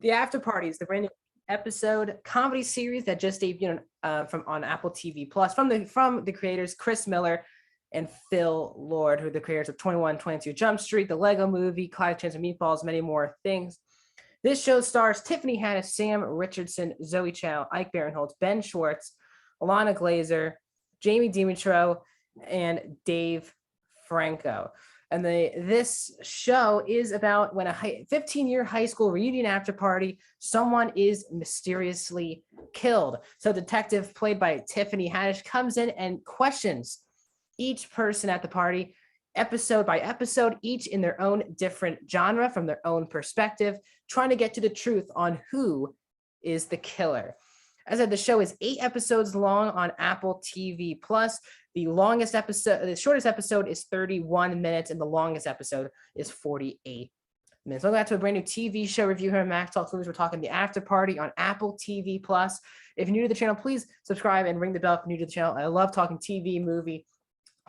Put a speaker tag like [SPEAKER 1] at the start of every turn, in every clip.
[SPEAKER 1] The Afterparty is the brand new episode comedy series that just debuted from on Apple TV Plus from the creators Chris Miller and Phil Lord, who are the creators of 21, 22 Jump Street, the Lego Movie, Clyde Chance of Meatballs, many more things. This show stars Tiffany Haddish, Sam Richardson, Zoe Chow, Ike Barinholtz, Ben Schwartz, Alana Glazer, Jamie Dimitro, and Dave Franco. And this show is about when a 15-year high school reunion after party, someone is mysteriously killed. So detective played by Tiffany Haddish comes in and questions each person at the party, episode by episode, each in their own different genre from their own perspective, trying to get to the truth on who is the killer. As I said, the show is 8 episodes long on Apple TV Plus. The shortest episode is 31 minutes, and the longest episode is 48 minutes. Welcome back to a brand new TV show review here on Max Talks Movies. We're talking the After Party on Apple TV Plus. If you're new to the channel, please subscribe and ring the bell if you're new to the channel. I love talking TV, movie,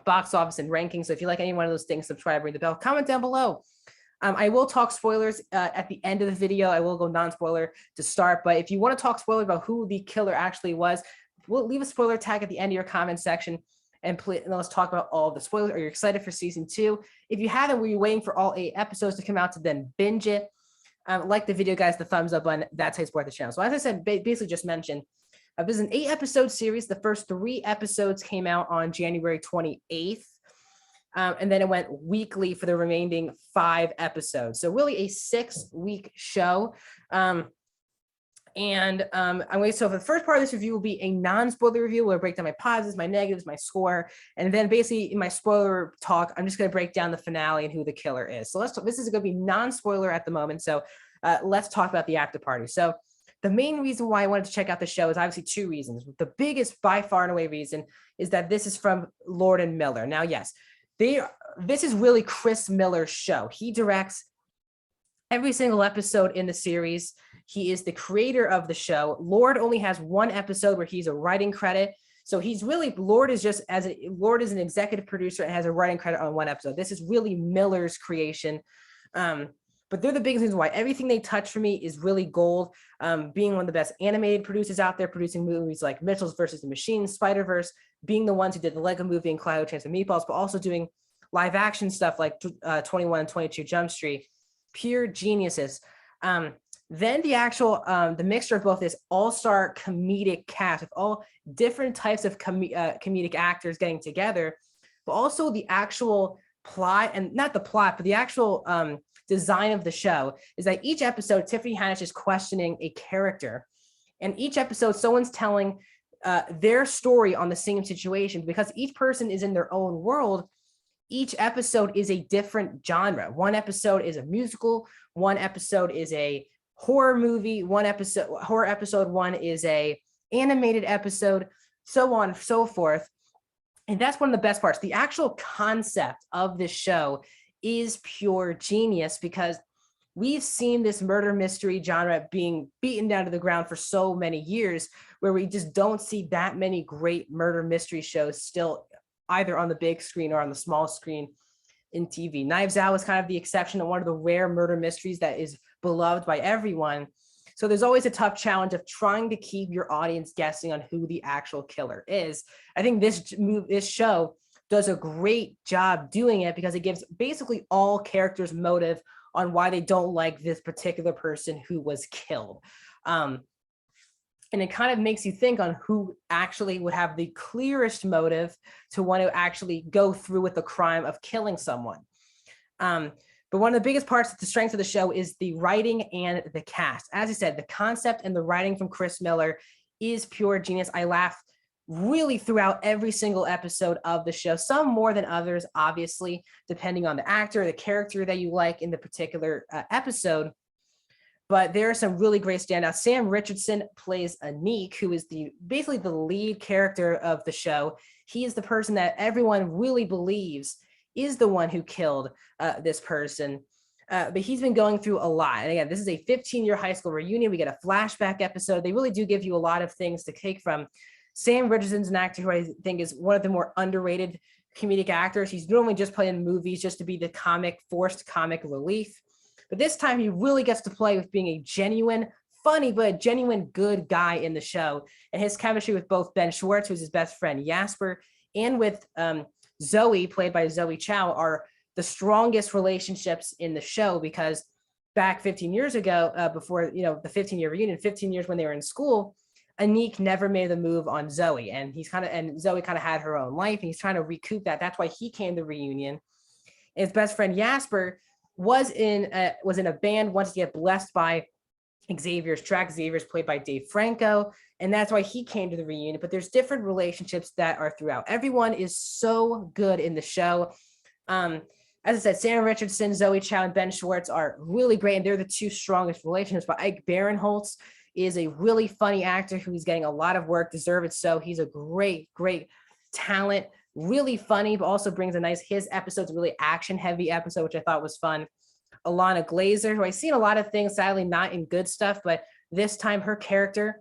[SPEAKER 1] box office, and rankings. So if you like any one of those things, subscribe, ring the bell, comment down below. I will talk spoilers at the end of the video. I will go non-spoiler to start, but if you want to talk spoilers about who the killer actually was, we'll leave a spoiler tag at the end of your comment section, and let's talk about all the spoilers. Are you excited for season 2? If you haven't, were you waiting for all 8 episodes to come out to then binge it? Like the video, guys, the thumbs up button. That's how you support the channel. So as I said, basically just mentioned, this is an 8-episode series. The first 3 episodes came out on January 28th. And then it went weekly for the remaining 5 episodes. So really a 6-week show. So for the first part of this review will be a non-spoiler review where I break down my positives, my negatives, my score. And then basically in my spoiler talk, I'm just going to break down the finale and who the killer is. So this is going to be non-spoiler at the moment. So let's talk about the after party. So the main reason why I wanted to check out the show is obviously 2 reasons. The biggest by far and away reason is that this is from Lord and Miller. Now, yes, this is really Chris Miller's show. He directs every single episode in the series. He is the creator of the show. Lord only has 1 episode where he's a writing credit. So he's really, Lord is an executive producer and has a writing credit on 1 episode. This is really Miller's creation. But they're the biggest reasons why everything they touch for me is really gold. Being one of the best animated producers out there, producing movies like Mitchell's versus the Machines, Spider-Verse, being the ones who did the Lego Movie and Clyde Chance of Meatballs, but also doing live action stuff like 21 and 22 Jump Street. Pure geniuses. Then the mixture of both this all-star comedic cast with all different types of comedic actors getting together, but also the actual plot, and not the plot, but the actual design of the show is that each episode, Tiffany Haddish is questioning a character. And each episode, someone's telling their story on the same situation. Because each person is in their own world, each episode is a different genre. 1 episode is a musical, 1 episode is a horror movie, 1 is a animated episode, so on and so forth. And that's one of the best parts. The actual concept of this show is pure genius, because we've seen this murder mystery genre being beaten down to the ground for so many years, where we just don't see that many great murder mystery shows still either on the big screen or on the small screen in TV. Knives Out was kind of the exception, and one of the rare murder mysteries that is beloved by everyone. So there's always a tough challenge of trying to keep your audience guessing on who the actual killer is. I think this show does a great job doing it, because it gives basically all characters motive on why they don't like this particular person who was killed. And it kind of makes you think on who actually would have the clearest motive to want to actually go through with the crime of killing someone. But one of the biggest parts, the strength of the show, is the writing and the cast. As I said, the concept and the writing from Chris Miller is pure genius. I laugh really throughout every single episode of the show, some more than others, obviously, depending on the actor, the character that you like in the particular episode. But there are some really great standouts. Sam Richardson plays Anik, who is basically the lead character of the show. He is the person that everyone really believes is the one who killed this person. But he's been going through a lot. And again, this is a 15-year high school reunion. We get a flashback episode. They really do give you a lot of things to take from. Sam Richardson's an actor who I think is one of the more underrated comedic actors. He's normally just playing movies just to be the forced comic relief. But this time he really gets to play with being a genuine, funny, but genuine good guy in the show. And his chemistry with both Ben Schwartz, who's his best friend Jasper, and with Zoe, played by Zoe Chow, are the strongest relationships in the show, because back 15 years ago, before, you know, the 15-year reunion, 15 years when they were in school, Anik never made the move on Zoe, and Zoe kind of had her own life, and he's trying to recoup that. That's why he came to the reunion. And his best friend Jasper was in a band once to get blessed by Xavier's track. Xavier's played by Dave Franco, and that's why he came to the reunion. But there's different relationships that are throughout. Everyone is so good in the show. As I said, Sam Richardson, Zoe Chow, and Ben Schwartz are really great, and they're the two strongest relationships. But Ike Barinholtz is a really funny actor who's getting a lot of work, deserve it so. He's a great talent, really funny, but also brings his episode's a really action-heavy episode, which I thought was fun. Alana Glazer, who I've seen a lot of things, sadly not in good stuff, but this time her character,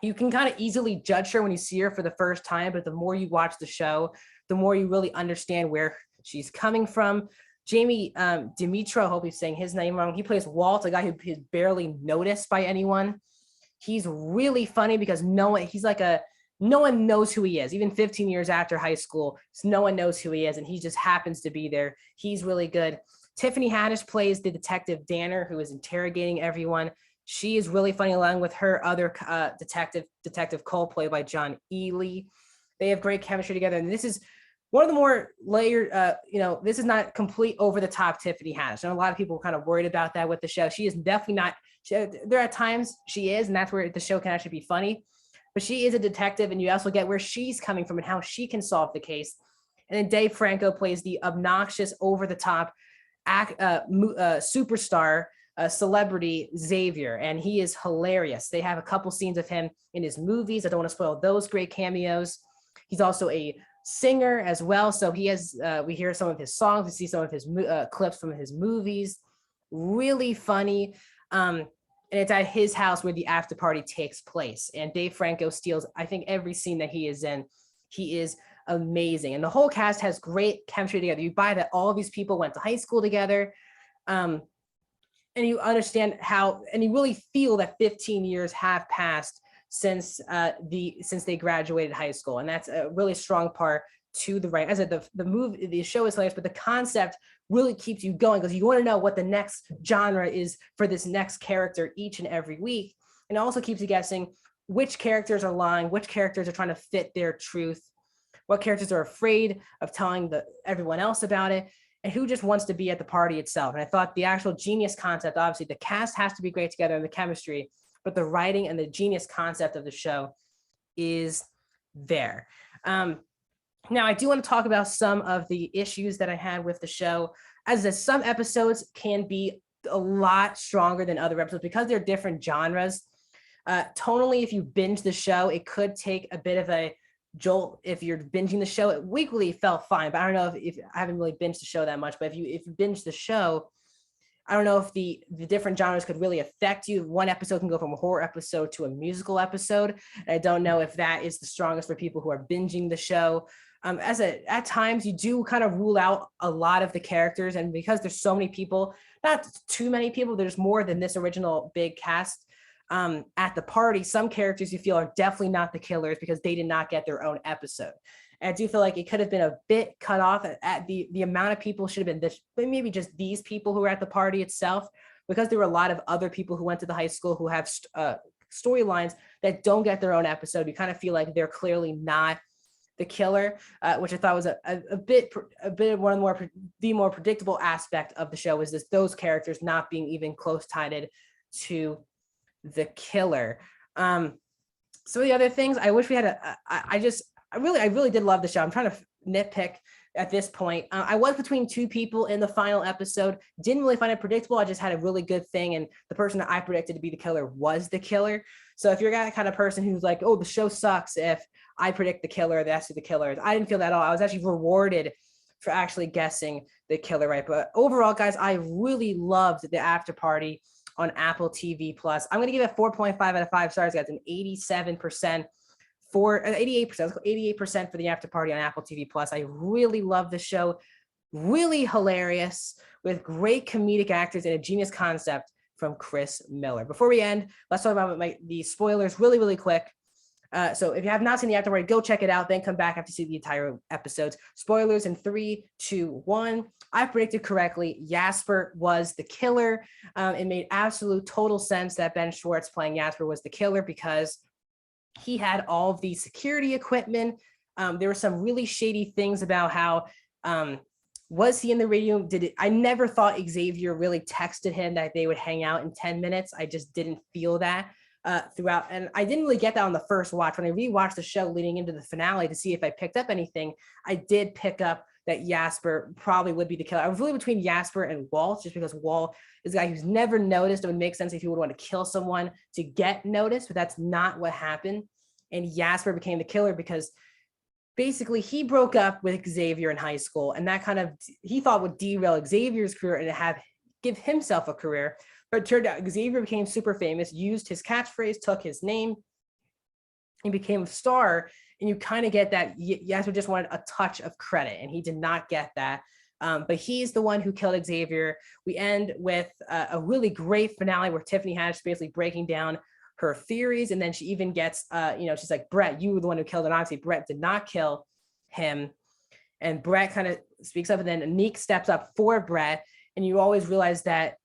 [SPEAKER 1] you can kind of easily judge her when you see her for the first time, but the more you watch the show, the more you really understand where she's coming from. Jamie Dimitro, I hope he's saying his name wrong. He plays Walt, a guy who is barely noticed by anyone. He's really funny because no one knows who he is. Even 15 years after high school, no one knows who he is, and he just happens to be there. He's really good. Tiffany Haddish plays the detective Danner, who is interrogating everyone. She is really funny, along with her other detective Cole, played by John Ely. They have great chemistry together, and this is one of the more layered, this is not complete over the top Tiffany Haddish. And a lot of people were kind of worried about that with the show. She is definitely not. There are times she is, and that's where the show can actually be funny. But she is a detective, and you also get where she's coming from and how she can solve the case. And then Dave Franco plays the obnoxious, over-the-top superstar celebrity Xavier, and he is hilarious. They have a couple scenes of him in his movies. I don't want to spoil those great cameos. He's also a singer as well, so he has we hear some of his songs, we see some of his clips from his movies. Really funny. And it's at his house where the after party takes place, and Dave Franco steals, I think, every scene that he is in. He is amazing, and the whole cast has great chemistry together. You buy that all of these people went to high school together, and you understand how, and you really feel that 15 years have passed since they graduated high school, and that's a really strong part to the right. As I said, the show is hilarious, but the concept really keeps you going because you want to know what the next genre is for this next character each and every week, and it also keeps you guessing which characters are lying, which characters are trying to fit their truth, what characters are afraid of telling everyone else about it, and who just wants to be at the party itself. And I thought the actual genius concept, obviously the cast has to be great together and the chemistry, but the writing and the genius concept of the show is there. Now, I do want to talk about some of the issues that I had with the show, as some episodes can be a lot stronger than other episodes because they're different genres. Tonally, if you binge the show, it could take a bit of a jolt. If you're binging the show, it weekly felt fine, but I don't know if I haven't really binged the show that much, but if you binge the show, I don't know if the different genres could really affect you. One episode can go from a horror episode to a musical episode. And I don't know if that is the strongest for people who are binging the show. At times you do kind of rule out a lot of the characters, and because there's so many people, not too many people, there's more than this original big cast at the party. Some characters you feel are definitely not the killers because they did not get their own episode. And I do feel like it could have been a bit cut off at the amount of people should have been this, maybe just these people who were at the party itself, because there were a lot of other people who went to the high school who have storylines that don't get their own episode. You kind of feel like they're clearly not the killer, which I thought was a bit one of the more predictable aspect of the show is this, those characters not being even close tied to the killer. Some of the other things I wish we had I really did love the show. I'm trying to nitpick at this point. I was between two people in the final episode. Didn't really find it predictable. I just had a really good thing, and the person that I predicted to be the killer was the killer. So if you're that kind of person who's like, oh, the show sucks if I predict the killer, that's who the killer is, I didn't feel that at all. I was actually rewarded for actually guessing the killer right. But overall, guys, I really loved the After Party on Apple TV Plus. I'm going to give it 4.5 out of 5 stars, guys, an 87%. For 88%, let's go 88% for the After Party on Apple TV Plus. I really love the show. really hilarious with great comedic actors and a genius concept from Chris Miller. Before we end, let's talk about the spoilers really quick. So if you have not seen the Afterparty, go check it out. Then come back after you see the entire episodes. Spoilers in 3, 2, 1. I predicted correctly. Jasper was the killer. It made absolute total sense that Ben Schwartz playing Jasper was the killer because he had all of the security equipment. There were some really shady things about how was he in the radio? I never thought Xavier really texted him that they would hang out in 10 minutes. I just didn't feel that throughout. And I didn't really get that on the first watch. When I rewatched the show leading into the finale to see if I picked up anything, I did pick up that Jasper probably would be the killer. I was really between Jasper and Walt, just because Walt is a guy who's never noticed. It would make sense if he would want to kill someone to get noticed, but that's not what happened. And Jasper became the killer because basically he broke up with Xavier in high school, and that kind of he thought would derail Xavier's career and give himself a career. But it turned out Xavier became super famous, used his catchphrase, took his name, and became a star. And you kind of get that Jasper just wanted a touch of credit, and he did not get that. But he's the one who killed Xavier. We end with a really great finale where Tiffany Haddish basically breaking down her theories, and then she even gets, she's like, Brett, you were the one who killed him. Obviously, Brett did not kill him. And Brett kind of speaks up, and then Anik steps up for Brett. And you always realize that,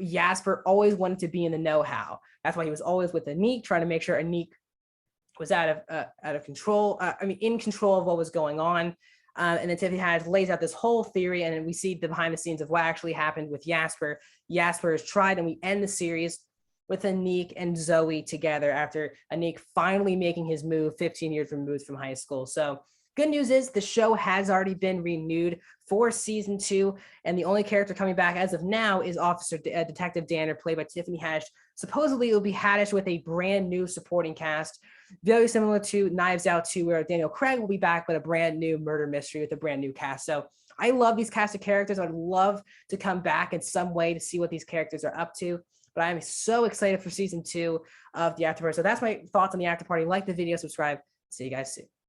[SPEAKER 1] Jasper always wanted to be in the know-how. That's why he was always with Anik, trying to make sure Anik was out of control. In control of what was going on. And then Tiffany Haddish lays out this whole theory, and then we see the behind the scenes of what actually happened with Jasper. Jasper is tried, and we end the series with Anik and Zoe together after Anik finally making his move 15 years removed from high school. So good news is the show has already been renewed for season 2, and the only character coming back as of now is Detective Danner, played by Tiffany Haddish. Supposedly it will be Haddish with a brand new supporting cast, very similar to Knives Out 2, where Daniel Craig will be back with a brand new murder mystery with a brand new cast. So I love these cast of characters. I'd love to come back in some way to see what these characters are up to. But I'm so excited for season 2 of the Afterparty. So that's my thoughts on the Afterparty. Like the video, subscribe. See you guys soon.